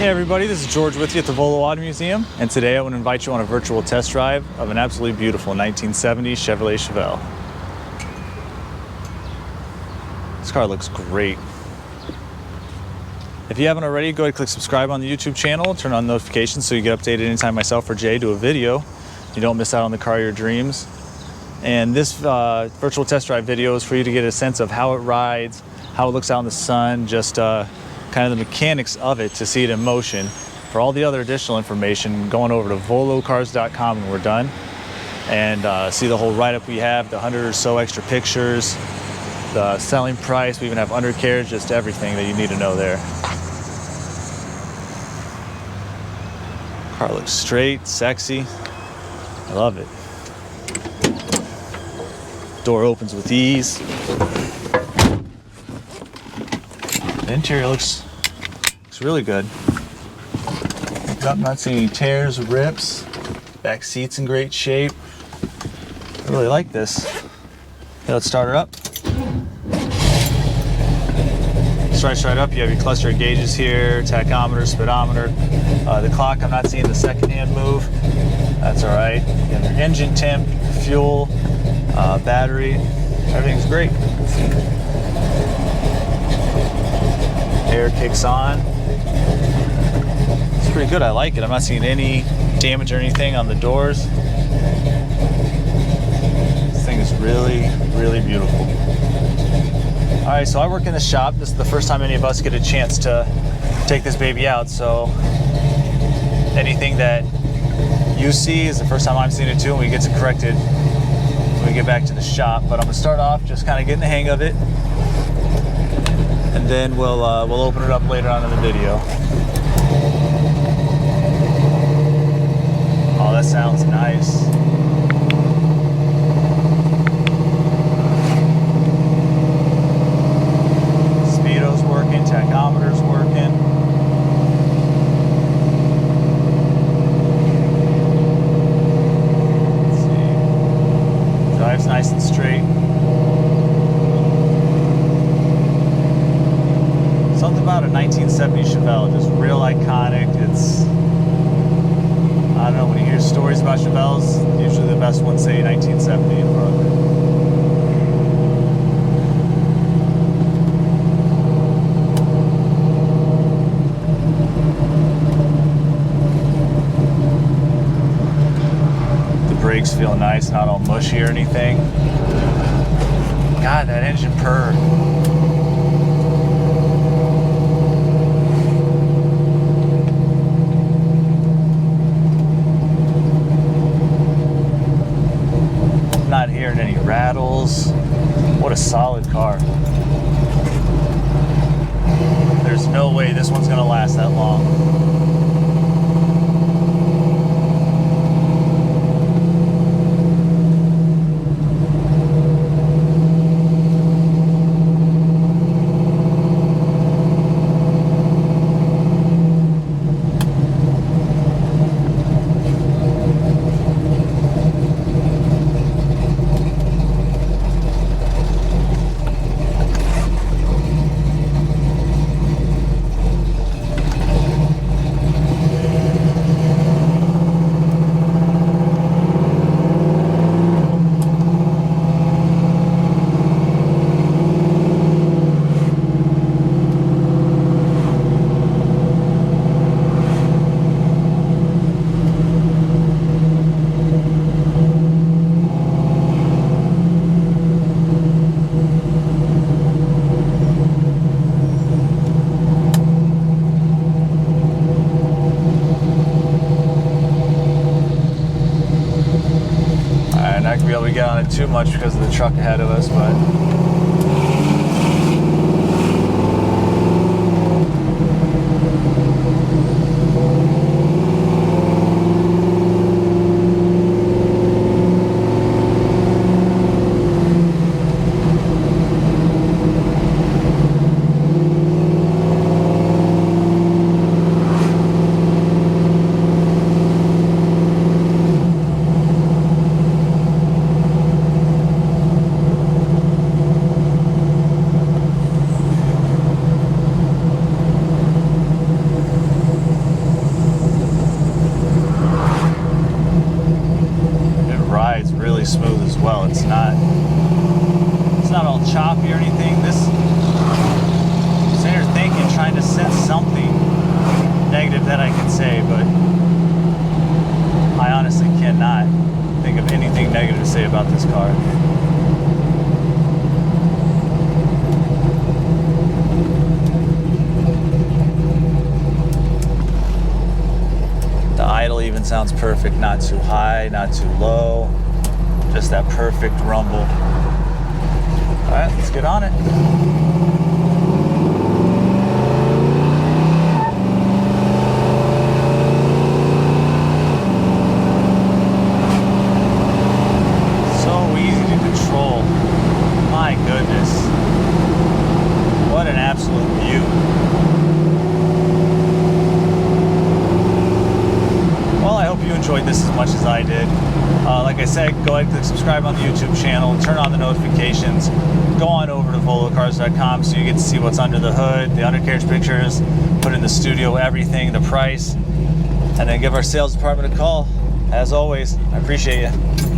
Hey everybody, this is George with you at the Volo Auto Museum, and today I want to invite you on a virtual test drive of an absolutely beautiful 1970 Chevrolet Chevelle. This car looks great. If you haven't already, go ahead and click subscribe on the YouTube channel, turn on notifications so you get updated anytime myself or Jay do a video. You don't miss out on the car of your dreams. And this virtual test drive video is for you to get a sense of how it rides, how it looks out in the sun, just kind of the mechanics of it to see it in motion. For all the other additional information, going over to volocars.com when we're done and see the whole write-up we have, the 100 or so extra pictures, the selling price. We even have undercarriage, just everything that you need to know there. Car looks straight, sexy. I love it. Door opens with ease. The interior looks really good. I'm not seeing any tears or rips. Back seat's in great shape. I really like this. Okay, let's start her up. Starts right up. You have your cluster of gauges here, tachometer, speedometer. The clock, I'm not seeing the second hand move. That's all right. You have your engine temp, fuel, battery. Everything's great. Air kicks on. It's pretty good. I like it. I'm not seeing any damage or anything on the doors. This thing is really, really beautiful. All right, so I work in the shop. This is the first time any of us get a chance to take this baby out. So anything that you see is the first time I'm seeing it too, and we get it corrected when we get back to the shop. But I'm gonna start off just kind of getting the hang of it, and then we'll open it up later on in the video. Oh, that sounds nice. Speedo's working, tachometer's working. Let's see. Drives nice and straight. Something about a 1970 Chevelle, just real iconic. It's, I don't know, when you hear stories about Chevelles, usually the best ones say 1970 in front of it. The brakes feel nice, not all mushy or anything. God, that engine purr. Not hearing any rattles. What a solid car. There's no way this one's gonna last that long. Not gonna be able to get on it too much because of the truck ahead of us, but about this car. The idle even sounds perfect, not too high, not too low, just that perfect rumble. All right, let's get on it. So easy to control. My goodness. What an absolute beaut. Well, I hope you enjoyed this as much as I did. Like I said, go ahead and click subscribe on the YouTube channel, turn on the notifications, go on over to volocars.com so you get to see what's under the hood, the undercarriage pictures, put in the studio, everything, the price, and then give our sales department a call. As always, I appreciate you.